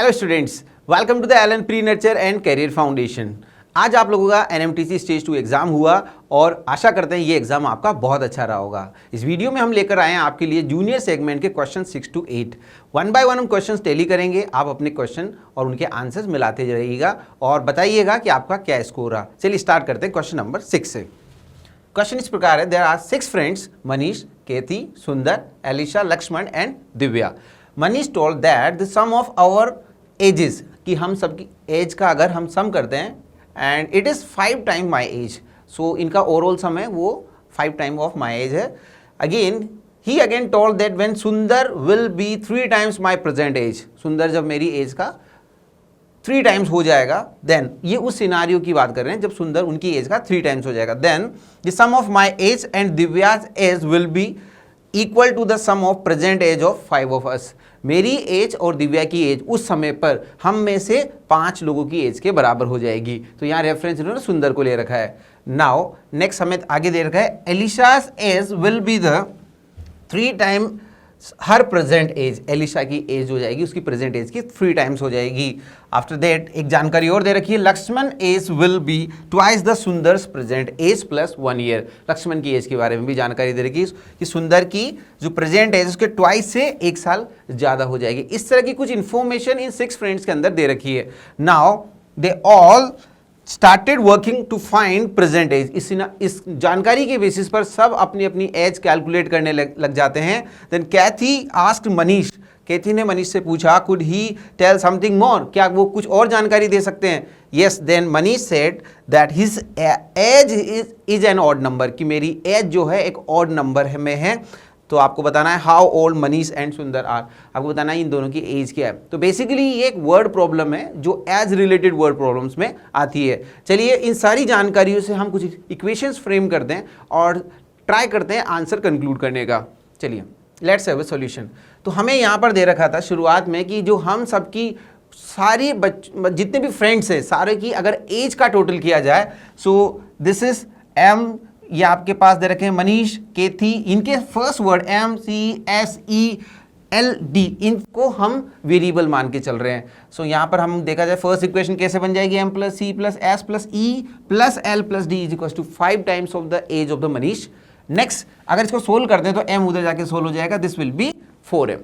Hello students, welcome to the Allen pre nurture and career foundation. आज आप लोगों का एनएमटीसी स्टेज 2 एग्जाम हुआ और आशा करते हैं ये एग्जाम आपका बहुत अच्छा रहा होगा। इस वीडियो में हम लेकर आए हैं आपके लिए जूनियर सेगमेंट के क्वेश्चन 6 to 8। 1 by 1 हम क्वेश्चन टेली करेंगे। आप अपने क्वेश्चन और उनके आंसर्स मिलाते जाइएगा और बताइएगा कि आपका क्या स्कोर रहा। चलिए स्टार्ट करते हैं क्वेश्चन नंबर 6 से। क्वेश्चन इस प्रकार है, there are 6 friends Manish, Kathy, Sundar, Alisha, Laxman and Divya. Manish told that the sum of our ages, कि हम सबकी एज का अगर हम सम करते हैं and it is 5 time my age. So इनका ओवरऑल सम है वो 5 टाइम ऑफ माई एज है। Again he again told that when Sundar will be 3 times my present age. Sundar जब मेरी एज का 3 टाइम्स हो जाएगा, देन ये उस सिनारियो की बात कर रहे हैं जब सुंदर उनकी एज का 3 टाइम्स हो जाएगा। Then the sum of my age and Divya's age will be equal to the sum of present age of 5 of us. मेरी एज और दिव्या की एज उस समय पर हम में से 5 लोगों की एज के बराबर हो जाएगी। तो यहाँ रेफरेंस इन्होंने सुंदर को ले रखा है। नाउ नेक्स्ट हमें आगे दे रखा है, Alisha's age will be the 3 time her present age. Alisha की एज हो जाएगी उसकी प्रेजेंट एज की 3 टाइम्स हो जाएगी। आफ्टर दैट एक जानकारी और दे रखी है, Lakshman age will be twice the Sundar's present age plus 1 year. Lakshman की एज के बारे में भी जानकारी दे रखी है कि सुंदर की जो प्रेजेंट एज उसके ट्वाइस से 1 साल ज़्यादा हो जाएगी। इस तरह की कुछ इंफॉर्मेशन इन 6 फ्रेंड्स के अंदर दे रखी है। Now they all started working to find present age. इस जानकारी के बेसिस पर सब अपनी अपनी एज कैलकुलेट करने लग जाते हैं। Then Kathy asked Manish, Kathy ने मनीष से पूछा, could he tell something more, क्या वो कुछ और जानकारी दे सकते हैं? Yes, then Manish said that his age is an odd number, कि मेरी एज जो है एक ऑड नंबर में है। तो आपको बताना है हाउ ओल्ड मनीष एंड सुंदर आर, आपको बताना है इन दोनों की एज क्या है। तो बेसिकली ये एक वर्ड प्रॉब्लम है जो एज रिलेटेड वर्ड प्रॉब्लम्स में आती है। चलिए इन सारी जानकारियों से हम कुछ इक्वेशंस फ्रेम करते हैं और ट्राई करते हैं आंसर कंक्लूड करने का। चलिए लेट्स हैव अ सॉल्यूशन। तो हमें यहाँ पर दे रखा था शुरुआत में कि जो हम सबकी सारी जितने भी फ्रेंड्स हैं सारे की अगर एज का टोटल किया जाए, सो दिस इज एम, ये आपके पास दे रखे हैं मनीष, केथी, इनके first word M C S E L D, इनको हम वेरिएबल मान के चल रहे हैं। सो यहाँ पर हम देखा जाए फर्स्ट इक्वेशन कैसे बन जाएगी, M plus C plus S plus E plus L plus D is equal to 5 times of the age of the Manish. Next अगर इसको सोल्व करते हैं तो एम उधर जाके सोल्व हो जाएगा, दिस विल बी 4m।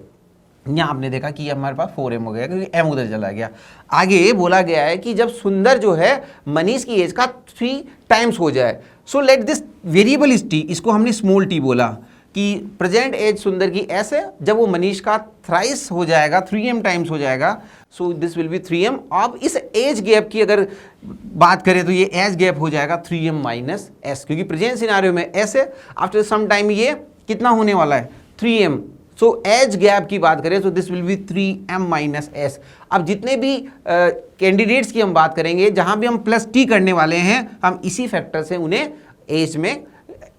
यहाँ आपने देखा कि हमारे पास 4m हो गया क्योंकि m उधर चला गया। आगे बोला गया है कि जब सुंदर जो है मनीष की एज का 3 टाइम्स हो जाए, सो let this variable is t, इसको हमने स्मॉल t बोला कि प्रेजेंट एज सुंदर की s है, जब वो मनीष का थ्राइस हो जाएगा 3m टाइम्स हो जाएगा, so this will be 3m। अब इस एज गैप की अगर बात करें तो ये एज गैप हो जाएगा 3m माइनस s, क्योंकि प्रेजेंट सिनारियो में s है, आफ्टर सम टाइम ये कितना होने वाला है 3m। सो एज गैप की बात करें तो this will be 3m minus s। अब जितने भी कैंडिडेट्स की हम बात करेंगे जहां भी हम प्लस t करने वाले हैं, हम इसी फैक्टर से उन्हें एज में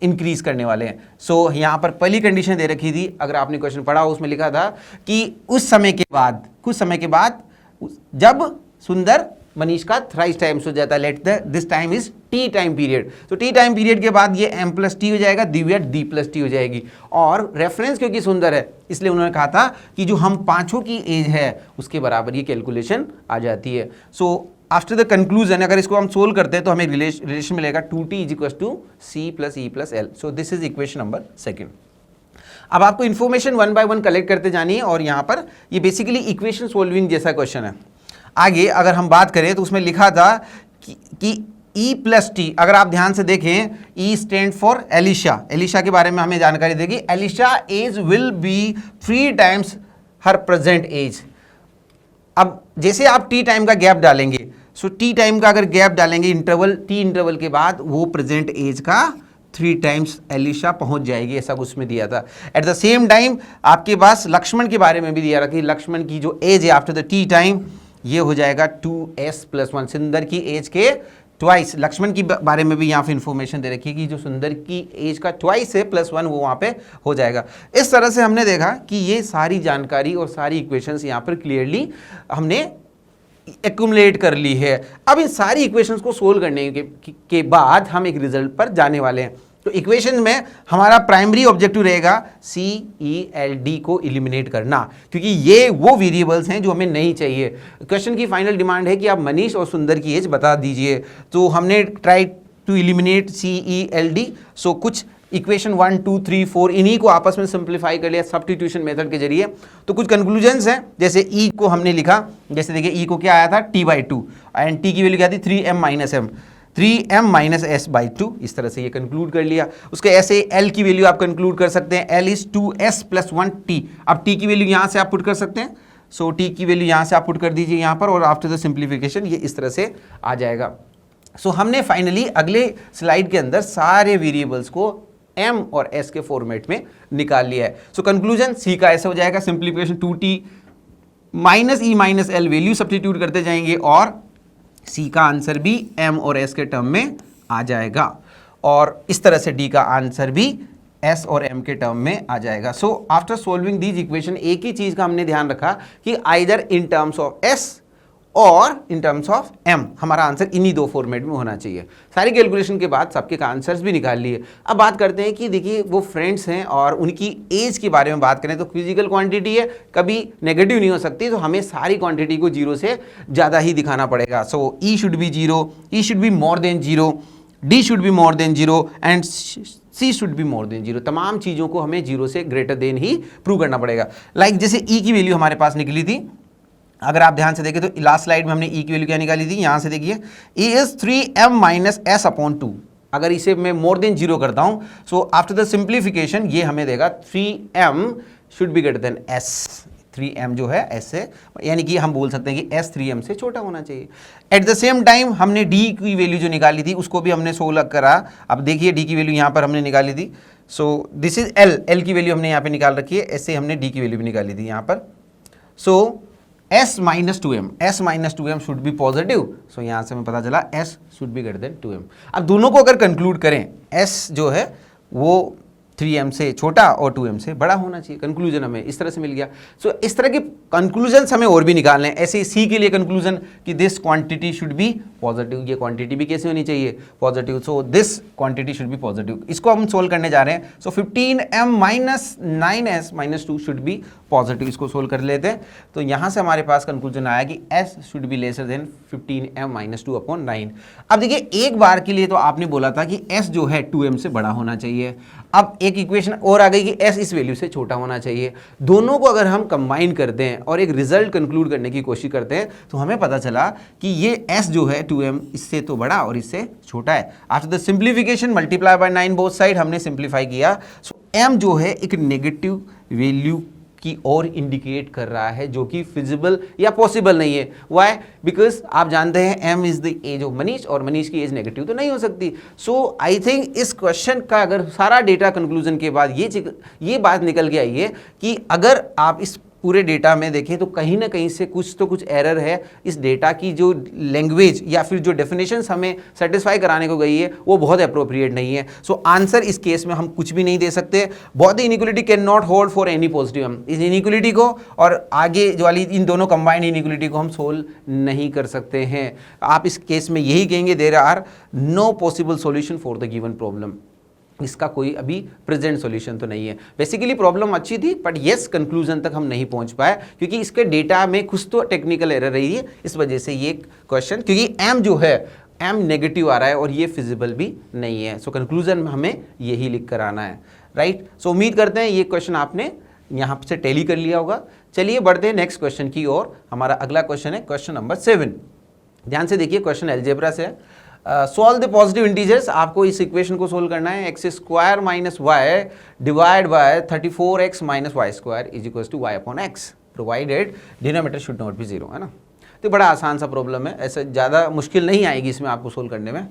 इंक्रीज करने वाले हैं। सो यहाँ पर पहली कंडीशन दे रखी थी, अगर आपने क्वेश्चन पढ़ा उसमें लिखा था कि उस समय के बाद, कुछ समय के बाद जब सुंदर मनीष का थ्राइस टाइम्स हो जाता है, let this time is T time period. तो टी टाइम पीरियड के बाद ये m प्लस टी हो जाएगा, दिव्या d प्लस टी हो जाएगी। और रेफरेंस क्योंकि सुंदर है इसलिए उन्होंने कहा था कि जो हम 5 की एज है उसके बराबर ये कैलकुलेशन आ जाती है। सो आफ्टर द कंक्लूजन अगर इसको हम सोल्व करते हैं तो हमें रिलेशन मिलेगा 2t is equal to c plus e plus l। So this is equation number 2। अब आपको इन्फॉर्मेशन 1 by 1 कलेक्ट करते जानी है और यहाँ पर ये बेसिकली इक्वेशन सोल्विंग जैसा क्वेश्चन है। आगे अगर हम बात करें तो उसमें लिखा था कि E प्लस टी, अगर आप ध्यान से देखें E stand for Alisha, Alisha के बारे में हमें जानकारी देगी। Alisha age will be 3 times her present age. अब जैसे आप टी टाइम का गैप डालेंगे, सो टी टाइम का अगर गैप डालेंगे इंटरवल, टी इंटरवल के बाद वो प्रेजेंट एज का 3 टाइम्स एलिशा पहुंच जाएगी, ऐसा उसमें दिया था। एट द सेम टाइम आपके पास लक्ष्मण के बारे में भी दिया रहा कि लक्ष्मण की जो एज है आफ्टर द टी टाइम ये हो जाएगा 2s प्लस 1, सुंदर की एज के ट्वाइस। लक्ष्मण की बारे में भी यहाँ पे इंफॉर्मेशन दे रखी है कि जो सुंदर की एज का ट्वाइस है प्लस 1 वो वहाँ पे हो जाएगा। इस तरह से हमने देखा कि ये सारी जानकारी और सारी इक्वेशंस यहाँ पर क्लियरली हमने एक्यूमुलेट कर ली है। अब इन सारी इक्वेशंस को सोल्व करने के बाद हम एक रिजल्ट पर जाने वाले हैं। तो इक्वेशन में हमारा प्राइमरी ऑब्जेक्टिव रहेगा CELD को इलिमिनेट करना, क्योंकि ये वो वेरिएबल्स हैं जो हमें नहीं चाहिए। क्वेश्चन की फाइनल डिमांड है कि आप मनीष और सुंदर की एज बता दीजिए। तो हमने ट्राई टू इलिमिनेट CELD। सो कुछ इक्वेशन 1 2 3 4 इन्हीं को आपस में सिंप्लीफाई कर लिया सब्स्टिट्यूशन मेथड के जरिए। तो कुछ कंक्लूजन्स हैं, जैसे E को हमने लिखा, जैसे देखिए E को क्या आया था t/2 एंड t की वैल्यू क्या थी 3m माइनस s बाई 2। इस तरह से ये कंक्लूड कर लिया। उसके ऐसे L की वैल्यू आप कंक्लूड कर सकते हैं, L is 2s plus 1t। अब t की वैल्यू यहाँ से आप पुट कर सकते हैं, सो t की वैल्यू यहाँ से आप पुट कर दीजिए यहाँ पर, और आफ्टर द सिंप्लीफिकेशन ये इस तरह से आ जाएगा। सो हमने फाइनली अगले स्लाइड के अंदर सारे वेरिएबल्स को m और s के फॉर्मेट में निकाल लिया है। सो कंक्लूजन c का ऐसा हो जाएगा, simplification 2t minus e minus l value substitute करते जाएंगे और c का आंसर भी m और s के टर्म में आ जाएगा, और इस तरह से d का आंसर भी s और m के टर्म में आ जाएगा। So after solving these equation एक ही चीज का हमने ध्यान रखा कि either in terms of s और इन टर्म्स ऑफ m हमारा आंसर इन्हीं दो फॉर्मेट में होना चाहिए। सारी कैलकुलेशन के बाद सबके आंसर्स भी निकाल लिए। अब बात करते हैं कि देखिए वो फ्रेंड्स हैं और उनकी एज के बारे में बात करें तो फिजिकल क्वांटिटी है, कभी नेगेटिव नहीं हो सकती, तो हमें सारी क्वांटिटी को जीरो से ज़्यादा ही दिखाना पड़ेगा। सो E should be zero, E should be more than zero, D should be more than zero and C should be more than zero. तमाम चीज़ों को हमें जीरो से ग्रेटर देन ही प्रूव करना पड़ेगा। लाइक जैसे E की वैल्यू हमारे पास निकली थी, अगर आप ध्यान से देखें तो लास्ट स्लाइड में हमने E की वैल्यू क्या निकाली थी, यहाँ से देखिए E is 3m minus s upon 2। अगर इसे मैं मोर देन जीरो करता हूँ, सो आफ्टर द सिंप्लीफिकेशन ये हमें देगा 3m should be greater then s। 3m जो है s से, यानी कि हम बोल सकते हैं कि s 3m से छोटा होना चाहिए। एट द सेम टाइम हमने d की वैल्यू जो निकाली थी उसको भी हमने सोल्व करा। अब देखिए d की वैल्यू यहाँ पर हमने निकाली थी, सो दिस इज l की वैल्यू हमने यहाँ पे निकाल रखी है, ऐसे हमने d की वैल्यू भी निकाली थी यहाँ पर। So s minus 2m should be positive, so यहाँ से हमें पता चला s should be greater than 2m। अब दोनों को अगर कंक्लूड करें, s जो है वो 3m से छोटा और 2m से बड़ा होना चाहिए। कंक्लूजन हमें इस तरह से मिल गया। सो इस तरह के कंक्लूजन्स हमें और भी निकालने हैं। ऐसे सी के लिए कंक्लूजन कि this quantity should be positive, ये क्वांटिटी भी कैसे होनी चाहिए, positive. So this quantity should be positive. इसको हम सोल्व करने जा रहे हैं। सो 15m minus 9s minus 2 should be positive. इसको सोल्व कर लेते हैं। तो यहाँ से हमारे पास कंक्लूजन आया कि s should be lesser than 15m minus 2 upon 9। अब देखिए एक बार के लिए तो आपने बोला था कि s जो है 2m से बड़ा होना चाहिए। अब एक इक्वेशन और आ गई कि s इस वैल्यू से छोटा होना चाहिए। दोनों को अगर हम कंबाइन करते हैं और एक रिजल्ट कंक्लूड करने की कोशिश करते हैं तो हमें पता चला कि ये s जो है 2m इससे तो बड़ा और इससे छोटा है। After the simplification multiply by 9 both side हमने सिंप्लीफाई किया। सो m जो है एक नेगेटिव वैल्यू की ओर इंडिकेट कर रहा है जो कि फिजिबल या पॉसिबल नहीं है। वाई? बिकॉज आप जानते हैं m is the age of Manish और मनीष की एज नेगेटिव तो नहीं हो सकती। सो आई थिंक इस क्वेश्चन का अगर सारा डेटा कंक्लूजन के बाद ये बात निकल के आई है कि अगर आप इस पूरे डेटा में देखें तो कहीं ना कहीं से कुछ तो कुछ एरर है। इस डेटा की जो लैंग्वेज या फिर जो डेफिनेशंस हमें सेटिस्फाई कराने को गई है वो बहुत अप्रोप्रिएट नहीं है। सो आंसर इस केस में हम कुछ भी नहीं दे सकते। बहुत the inequality can not hold for any positive. हम इस इनइक्वालिटी को और आगे जो वाली इन दोनों कंबाइंड इनइक्वालिटी को हम सोल्व नहीं कर सकते हैं। आप इस केस में यही कहेंगे there are no possible solution for the given problem. इसका कोई अभी प्रेजेंट सॉल्यूशन तो नहीं है। बेसिकली प्रॉब्लम अच्छी थी बट येस कंक्लूजन तक हम नहीं पहुंच पाए क्योंकि इसके डेटा में कुछ तो टेक्निकल एरर रही है। इस वजह से ये क्वेश्चन, क्योंकि m जो है m नेगेटिव आ रहा है और ये फिजिबल भी नहीं है। सो कंक्लूजन में हमें यही लिख कर आना है, राइट। सो उम्मीद करते हैं ये क्वेश्चन आपने यहाँ से टैली कर लिया होगा। चलिए बढ़ते हैं नेक्स्ट क्वेश्चन की ओर। हमारा अगला क्वेश्चन है क्वेश्चन नंबर 7। ध्यान से देखिए, क्वेश्चन अलजेब्रा से है। Solve the positive integers. आपको इस इक्वेशन को सोल्व करना है। X square minus Y divide by 34x minus Y square is equal to Y upon X provided denominator should not be zero, है ना। तो बड़ा आसान सा प्रॉब्लम है, ऐसा ज़्यादा मुश्किल नहीं आएगी इसमें आपको सोल्व करने में।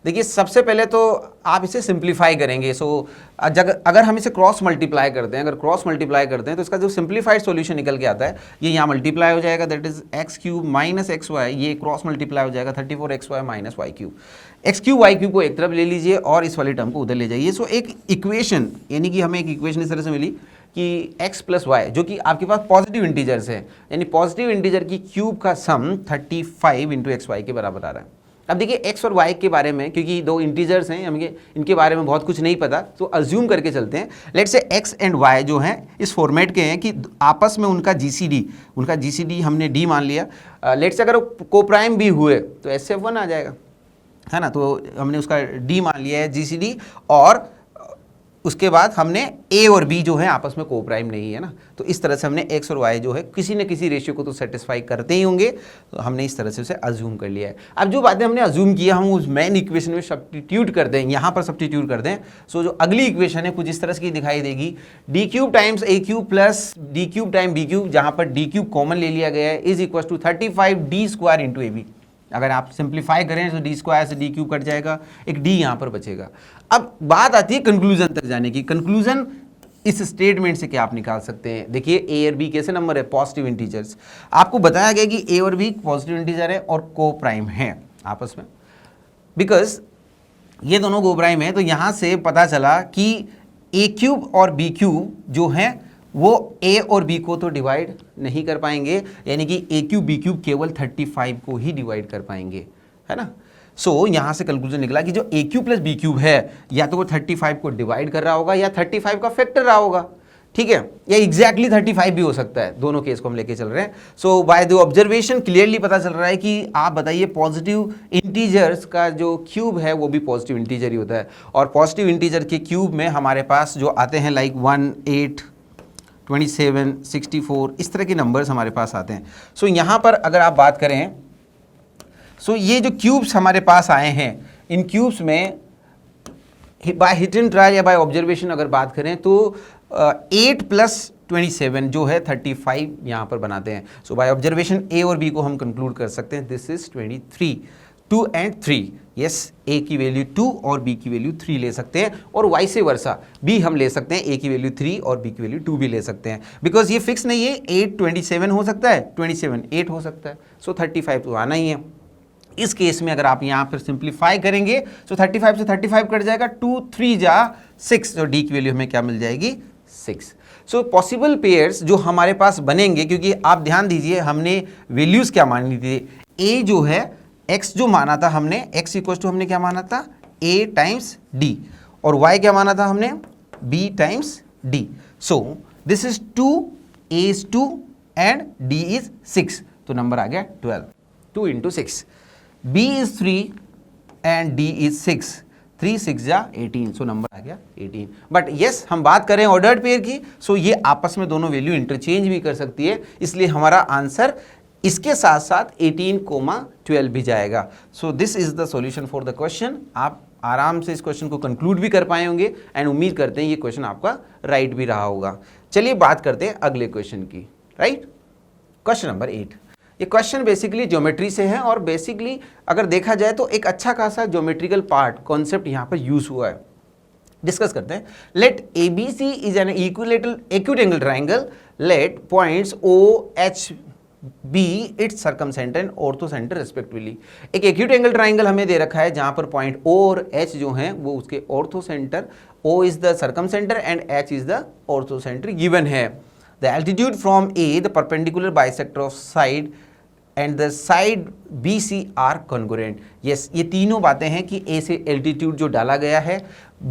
देखिए सबसे पहले तो आप इसे सिंप्लीफाई करेंगे। सो अगर हम इसे क्रॉस मल्टीप्लाई करते हैं, तो इसका जो सिंप्लीफाइड सॉल्यूशन निकल के आता है ये यहाँ मल्टीप्लाई हो जाएगा, that is X cube minus X Y. ये क्रॉस मल्टीप्लाई हो जाएगा 34x Y minus Y cube. X cube Y cube को एक तरफ ले लीजिए और इस वाले टर्म को उधर ले जाइए। सो एक इक्वेशन, यानी कि हमें एक इक्वेशन इस तरह से मिली कि x प्लस वाई जो कि आपके पास पॉजिटिव इंटीजर्स है, यानी पॉजिटिव इंटीजर की क्यूब का सम 35 इंटू एक्स वाई के बराबर आ रहा है। अब देखिए एक्स और वाई के बारे में, क्योंकि दो इंटीजर्स हैं, हमें इनके बारे में बहुत कुछ नहीं पता, तो अज्यूम करके चलते हैं। Let's say x and Y जो हैं इस फॉर्मेट के हैं कि आपस में उनका जीसीडी हमने डी मान लिया। लेट्स से अगर को प्राइम भी हुए तो SF1 आ जाएगा, है ना। तो हमने उसका डी मान लिया है जीसीडी, और उसके बाद हमने ए और बी जो है आपस में को प्राइम नहीं है ना, तो इस तरह से हमने एक्स और वाई जो है किसी न किसी रेशियो को तो सेटिस्फाई करते ही होंगे, तो हमने इस तरह से उसे अज्यूम कर लिया है। अब जो बातें हमने अज्यूम किया हम उस मेन इक्वेशन में सब्स्टिट्यूट कर दें, यहाँ पर सब्स्टिट्यूट कर दें। सो जो अगली इक्वेशन है कुछ इस तरह की दिखाई देगी, D cube times A cube plus D cube time B cube, जहाँ पर डी क्यूब कॉमन ले लिया गया है, is equal to 35 D square into A B. अगर आप सिंप्लीफाई करें तो डी स्क्वायर से डी क्यूब कट जाएगा, एक डी यहाँ पर बचेगा। अब बात आती है कंक्लूजन तक जाने की। कंक्लूजन इस स्टेटमेंट से क्या आप निकाल सकते हैं? देखिए ए और बी कैसे नंबर है? Positive integers. आपको बताया गया कि ए और बी पॉजिटिव इंटीजर है और को प्राइम है आपस में, बिकॉज ये दोनों को प्राइम है। तो यहाँ से पता चला कि ए क्यूब और बी क्यूब जो हैं वो ए और बी को तो डिवाइड नहीं कर पाएंगे, यानी कि ए क्यूब बी क्यूब केवल 35 को ही डिवाइड कर पाएंगे, है ना। सो यहाँ से कंक्लूजन निकला कि जो ए क्यूब प्लस बी क्यूब है या तो वो 35 को डिवाइड कर रहा होगा या 35 का फैक्टर रहा होगा, ठीक है, या एग्जैक्टली 35 भी हो सकता है। दोनों केस को हम लेके चल रहे हैं। सो बाय द ऑब्जर्वेशन क्लियरली पता चल रहा है कि आप बताइए पॉजिटिव इंटीजर्स का जो क्यूब है वो भी पॉजिटिव इंटीजर ही होता है, और पॉजिटिव इंटीजर के क्यूब में हमारे पास जो आते हैं लाइक 1, 8, 27, 64 इस तरह के नंबर्स हमारे पास आते हैं। सो यहाँ पर अगर आप बात करें, सो ये जो क्यूब्स हमारे पास आए हैं, इन क्यूब्स में बाय हिट एंड ट्रायल या बाय ऑब्जर्वेशन अगर बात करें तो 8 प्लस 27 जो है 35 यहाँ पर बनाते हैं। सो बाय ऑब्जर्वेशन ए और बी को हम कंक्लूड कर सकते हैं दिस इज 23, 2 and 3। यस, ए की वैल्यू 2 और बी की वैल्यू 3 ले सकते हैं, और वाई से वर्सा बी हम ले सकते हैं, ए की वैल्यू 3 और बी की वैल्यू 2 भी ले सकते हैं, बिकॉज ये फिक्स नहीं है। 8 27 हो सकता है, 27 8 हो सकता है, सो 35 तो आना ही है। इस केस में अगर आप यहाँ पर सिंप्लीफाई करेंगे तो 35 से 35 कट जाएगा, 2 3 जा 6, तो डी की वैल्यू हमें क्या मिल जाएगी? 6। सो पॉसिबल पेयर्स जो हमारे पास बनेंगे, क्योंकि आप ध्यान दीजिए हमने वैल्यूज क्या मानी थी, ए जो है x जो माना था हमने, x इक्वल टू हमने क्या माना था? a टाइम्स d, और y क्या माना था हमने? b times d। So this is 2, a is 2 and d is 6, तो नंबर आ गया 12, 2 into 6। b is 3 and d is 6, 3 6 जा 18, सो नंबर आ गया 18। बट यस हम बात करें ऑर्डर्ड पेयर की, सो ये आपस में दोनों वैल्यू इंटरचेंज भी कर सकती है, इसलिए हमारा आंसर इसके साथ साथ 18,12 भी जाएगा। सो this is the solution for the question. आप आराम से इस क्वेश्चन को कंक्लूड भी कर पाए होंगे, एंड उम्मीद करते हैं ये क्वेश्चन आपका राइट भी रहा होगा। चलिए बात करते हैं अगले क्वेश्चन की, राइट। Question number 8। ये क्वेश्चन बेसिकली ज्योमेट्री से है, और बेसिकली अगर देखा जाए तो एक अच्छा खासा ज्योमेट्रिकल पार्ट कॉन्सेप्ट यहाँ पर यूज हुआ है। डिस्कस करते हैं। Let ABC is an acute angle triangle, let points OH B its circumcentre and orthocentre respectively. एक एक्यूट एंगल ट्राइंगल हमें दे रखा है जहां पर पॉइंट O और H जो हैं वो उसके orthocentre, O is the circumcentre and H is the orthocentre given है। The altitude from A the perpendicular bisector of side and the side BC are congruent. Yes, ये तीनों बातें हैं कि A से एल्टीट्यूड जो डाला गया है,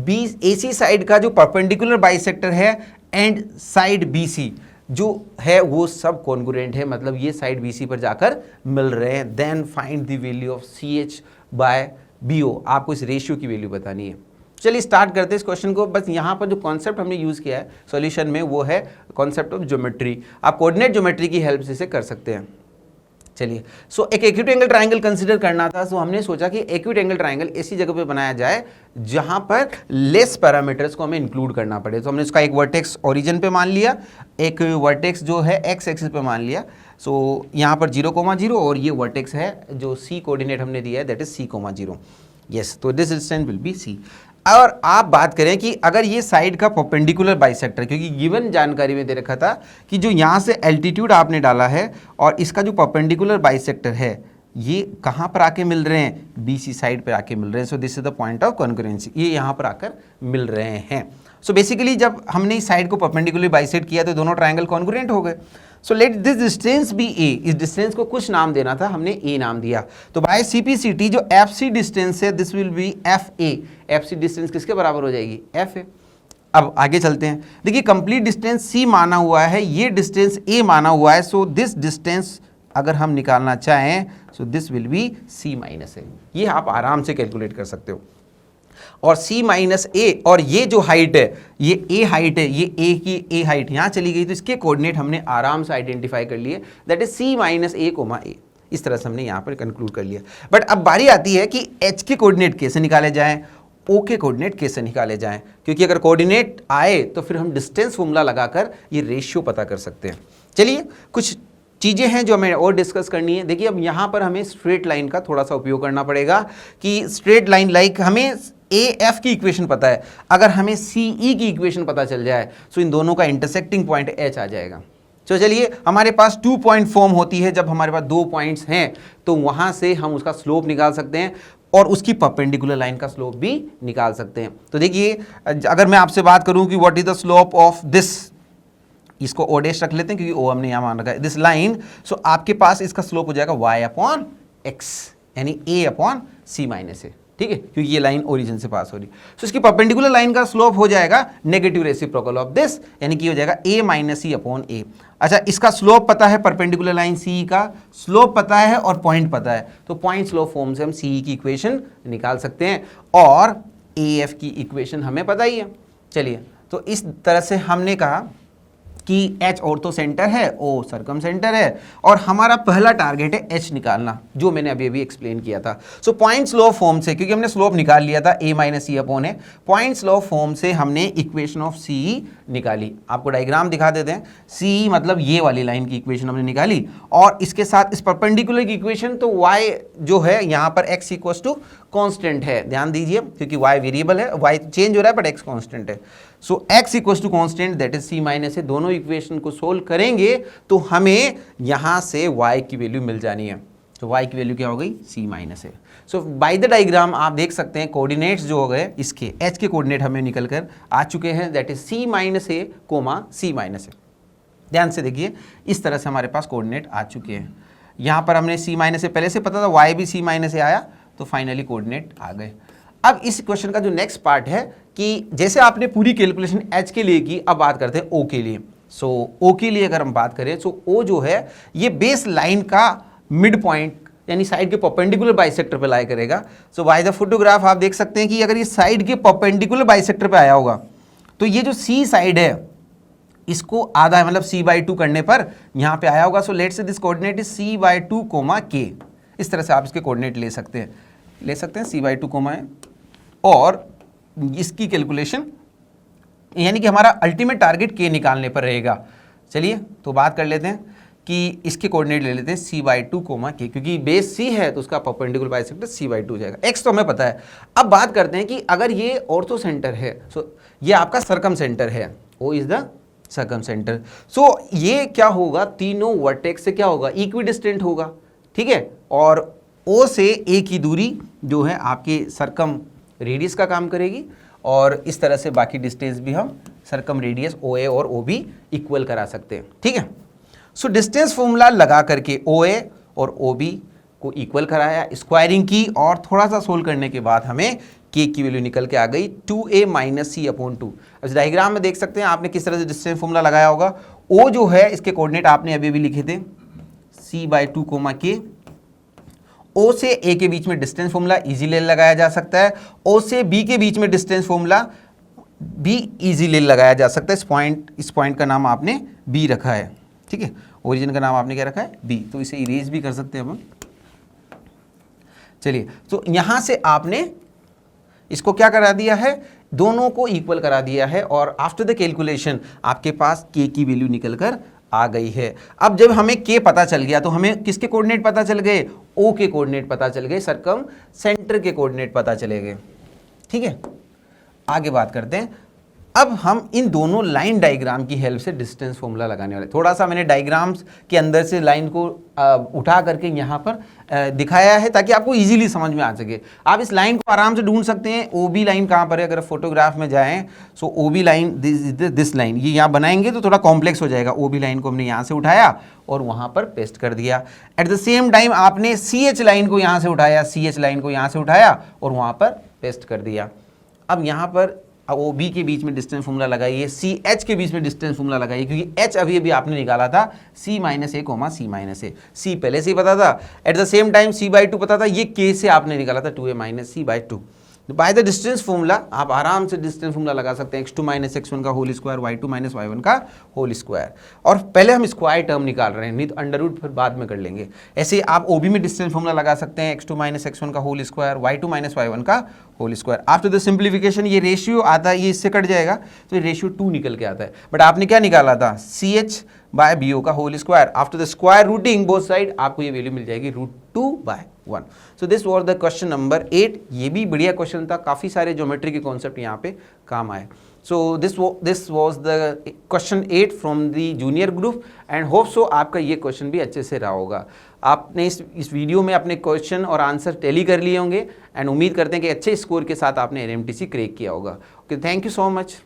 AC साइड का जो परपेंडिकुलर बाइसेक्टर है एंड साइड BC जो है वो सब कॉन्ग्रुएंट है, मतलब ये साइड BC पर जाकर मिल रहे हैं। Then find the value of CH by BO। आपको इस रेशियो की वैल्यू बतानी है। चलिए स्टार्ट करते हैं इस क्वेश्चन को। बस यहाँ पर जो कॉन्सेप्ट हमने यूज़ किया है सॉल्यूशन में वो है कॉन्सेप्ट ऑफ ज्योमेट्री। आप कोऑर्डिनेट ज्योमेट्री की हेल्प से इसे कर सकते हैं। चलिए, सो एक एक्यूट एंगल ट्राइंगल कंसीडर करना था, सो हमने सोचा कि एक्यूट एंगल ट्राइंगल ऐसी जगह पे बनाया जाए जहां पर लेस पैरामीटर्स को हमें इंक्लूड करना पड़े। तो हमने उसका एक वर्टेक्स ओरिजिन पे मान लिया, एक वर्टेक्स जो है एक्स एक्सिस पे मान लिया। सो यहाँ पर 0,0 और ये वर्टेक्स है जो C कोऑर्डिनेट हमने दिया है, दैट इज C,0। यस, तो this distance will be C। और आप बात करें कि अगर ये साइड का परपेंडिकुलर बाइसेक्टर, क्योंकि गिवन जानकारी में दे रखा था कि जो यहाँ से एल्टीट्यूड आपने डाला है और इसका जो परपेंडिकुलर बाइसेक्टर है ये कहाँ पर आके मिल रहे हैं, BC साइड पे आके मिल रहे हैं। सो this is the point of congruency, ये यहाँ पर आकर मिल रहे हैं। सो बेसिकली जब हमने इस साइड को परपेंडिकुलर बाइसेक्ट किया तो दोनों ट्रायंगल कॉन्ग्रुएंट हो गए। So let this distance be A, इस डिस्टेंस को कुछ नाम देना था, हमने ए नाम दिया। तो बाय CPCT जो FC डिस्टेंस है this will be FA। FC distance किसके बराबर हो जाएगी, FA। अब आगे चलते हैं, देखिए कंप्लीट डिस्टेंस C माना हुआ है, ये डिस्टेंस A माना हुआ है। सो दिस डिस्टेंस अगर हम निकालना चाहें so this will be C minus A। ये आप आराम से कैलकुलेट कर सकते हो। और C माइनस A, और ये जो हाइट है ये A हाइट है, ये A की A हाइट यहाँ चली गई, तो इसके कोऑर्डिनेट हमने आराम से आइडेंटिफाई कर लिए, that is C minus A comma A। इस तरह से हमने यहाँ पर कंक्लूड कर लिया। बट अब बारी आती है कि H के कोऑर्डिनेट कैसे निकाले जाएं, O के कोऑर्डिनेट कैसे निकाले जाएं, क्योंकि अगर कोऑर्डिनेट आए तो फिर हम डिस्टेंस फॉर्मूला लगाकर ये रेशियो पता कर सकते हैं। चलिए कुछ चीज़ें हैं जो हमें और डिस्कस करनी है। देखिए अब यहाँ पर हमें स्ट्रेट लाइन का थोड़ा सा उपयोग करना पड़ेगा कि स्ट्रेट लाइन लाइक हमें AF की इक्वेशन पता है, अगर हमें CE की इक्वेशन पता चल जाए तो इन दोनों का इंटरसेक्टिंग पॉइंट H आ जाएगा। तो चलिए हमारे पास 2 पॉइंट फॉर्म होती है, जब हमारे पास 2 पॉइंट्स हैं तो वहाँ से हम उसका स्लोप निकाल सकते हैं और उसकी परपेंडिकुलर लाइन का स्लोप भी निकाल सकते हैं। तो देखिए अगर मैं आपसे बात करूं कि what is the slope of this, इसको O डैश रख लेते हैं क्योंकि O हमने यहाँ मान रखा है, दिस लाइन। सो आपके पास इसका स्लोप हो जाएगा y अपॉन x, यानी A upon C minus A, ठीक है, क्योंकि ये लाइन ओरिजिन से पास हो रही। सो इसकी परपेंडिकुलर लाइन का स्लोप हो जाएगा नेगेटिव रेसिप्रोकल ऑफ दिस, यानी कि हो जाएगा A minus C upon A। अच्छा, इसका स्लोप पता है, परपेंडिकुलर लाइन CE का स्लोप पता है और पॉइंट पता है, तो पॉइंट स्लोप फॉर्म से हम CE की इक्वेशन निकाल सकते हैं और AF की इक्वेशन हमें पता ही है। चलिए तो इस तरह से हमने कहा कि H ऑर्थो सेंटर है, O सर्कम सेंटर है, और हमारा पहला टारगेट है H निकालना, जो मैंने अभी अभी एक्सप्लेन किया था। सो पॉइंट स्लोप फॉर्म से, क्योंकि हमने स्लोप निकाल लिया था A माइनस C अपॉन है, पॉइंट स्लोप फॉर्म से हमने इक्वेशन ऑफ CE निकाली। आपको डायग्राम दिखा देते हैं। CE मतलब ये वाली लाइन की इक्वेशन हमने निकाली, और इसके साथ इस परपेंडिकुलर की इक्वेशन, तो y जो है यहाँ पर x इक्वल टू कॉन्स्टेंट है, ध्यान दीजिए, क्योंकि y वेरिएबल है, y चेंज हो रहा है बट x कॉन्स्टेंट है। So x equal to constant that is C minus है। दोनों इक्वेशन को सोल्व करेंगे तो हमें यहाँ से y की वैल्यू मिल जानी है। तो y की वैल्यू क्या हो गई, C माइनस है। सो बाय द डायग्राम आप देख सकते हैं कोऑर्डिनेट्स जो हो गए इसके, h के कोऑर्डिनेट हमें निकल कर आ चुके हैं, that is C minus A comma C minus है। ध्यान से देखिए, इस तरह से हमारे पास कोऑर्डिनेट आ चुके हैं। यहाँ पर हमने C माइनस से पहले से पता था, y भी C माइनस से आया, तो फाइनली कोऑर्डिनेट आ गए। अब इस क्वेश्चन का जो नेक्स्ट पार्ट है कि जैसे आपने पूरी कैलकुलेशन H के लिए की, अब बात करते हैं O के लिए। सो O के लिए अगर हम बात करें तो O जो है ये बेस लाइन का मिड पॉइंट, यानी साइड के परपेंडिकुलर बाइसेक्टर पे लाया करेगा। सो बाय द फोटोग्राफ आप देख सकते हैं कि अगर ये साइड के परपेंडिकुलर बाइसेक्टर पे आया होगा तो ये जो C साइड है इसको आधा है, मतलब C/2 करने पर यहाँ पे आया होगा। So let's say this coordinate is C/2 comma K। इस तरह से आप इसके कोऑर्डिनेट ले सकते हैं C/2 कोमा है, और इसकी कैलकुलेशन यानी कि हमारा अल्टीमेट टारगेट K निकालने पर रहेगा। चलिए तो बात कर लेते हैं कि इसके कोऑर्डिनेट ले लेते हैं C/2 कोमा K, क्योंकि बेस C है तो उसका परपेंडिकुलर बाइसेक्टर C/2 हो जाएगा। X तो हमें पता है। अब बात करते हैं कि अगर ये ऑर्थो सेंटर है, सो ये आपका सर्कम सेंटर है, O is the circumcentre. So ये क्या होगा, तीनों वर्टेक्स से क्या होगा, इक्विडिस्टेंट होगा, ठीक है, और O से A की दूरी जो है आपके सर्कम रेडियस का काम करेगी, और इस तरह से बाकी डिस्टेंस भी हम सर्कम रेडियस OA और OB इक्वल करा सकते हैं, ठीक है। सो डिस्टेंस फॉर्मूला लगा करके OA और OB को इक्वल कराया, स्क्वायरिंग की, और थोड़ा सा सोल्व करने के बाद हमें K की वैल्यू निकल के आ गई 2A माइनस C अपॉन 2। अब डायग्राम में देख सकते हैं आपने किस तरह से डिस्टेंस फॉर्मूला लगाया होगा। O जो है इसके कोऑर्डिनेट आपने अभी भी लिखे थे C/2 कोमा K। O से A के बीच में डिस्टेंस फॉर्मूला इजीली लगाया जा सकता है, O से B के बीच में डिस्टेंस फॉर्मूला भी इजीली लगाया जा सकता है। इस पॉइंट का नाम आपने B रखा है, ठीक है, ओरिजिन का नाम आपने क्या रखा है, B, तो इसे इरेज भी कर सकते हैं हम। चलिए तो यहां से आपने इसको क्या करा दिया है, दोनों को इक्वल करा दिया है, और आफ्टर द कैलकुलेशन आपके पास K की वैल्यू निकल कर आ गई है। अब जब हमें K पता चल गया तो हमें किसके कोऑर्डिनेट पता चल गए, O के कोऑर्डिनेट पता चल गए, सर्कम सेंटर के कोऑर्डिनेट पता चले गए, ठीक है। आगे बात करते हैं अब हम इन दोनों लाइन डायग्राम की हेल्प से डिस्टेंस फॉर्मूला लगाने वाले। थोड़ा सा मैंने डायग्राम्स के अंदर से लाइन को उठा करके यहाँ पर दिखाया है ताकि आपको इजीली समझ में आ सके। आप इस लाइन को आराम से ढूंढ सकते हैं। ओ बी लाइन कहाँ पर है, अगर फोटोग्राफ में जाएं so O B line this line, ये यहाँ बनाएंगे तो थोड़ा कॉम्प्लेक्स हो जाएगा। ओ बी लाइन को हमने यहाँ से उठाया और वहाँ पर पेस्ट कर दिया। एट द सेम टाइम आपने सी एच लाइन को यहाँ से उठाया, सी एच लाइन को यहाँ से उठाया और वहाँ पर पेस्ट कर दिया। अब यहाँ पर ओ बी के बीच में डिस्टेंस फॉर्मूला लगाइए, सी एच के बीच में डिस्टेंस फॉर्मूला लगाइए, क्योंकि एच अभी अभी आपने निकाला था C minus A comma C minus A, C पहले से ही पता था। At the same time C by two पता था, ये के से आपने निकाला था 2a minus C by two. By the distance formula आप आराम से डिस्टेंस फॉर्मूला लगा सकते हैं, x2 माइनस x1 का whole square, y2 minus y1 का होल स्क्वायर। और पहले हम स्क्वायर टर्म निकाल रहे हैं, नहीं तो अंडर रूट फिर बाद में कर लेंगे। ऐसे आप ओबी में डिस्टेंस फॉर्मूला लगा सकते हैं, x2 माइनस x1 का whole square, y2 minus y1 का whole square. After the simplification ये रेशियो आता है, ये इससे कट जाएगा तो ये रेशियो 2 निकल के आता है। बट आपने क्या निकाला था, C H by B O का whole square. After the square rooting both side आपको ये वैल्यू मिल जाएगी √2/1। So this was the question number 8। ये भी बढ़िया क्वेश्चन था, काफ़ी सारे ज्योमेट्री के कॉन्सेप्ट यहाँ पे काम आए। सो this was the question 8 from the junior group and hope so आपका ये क्वेश्चन भी अच्छे से रहा होगा। आपने इस वीडियो में अपने क्वेश्चन और आंसर टैली कर लिए होंगे एंड उम्मीद करते हैं कि अच्छे स्कोर के साथ आपने NMTC क्रैक किया होगा। Okay, thank you so much.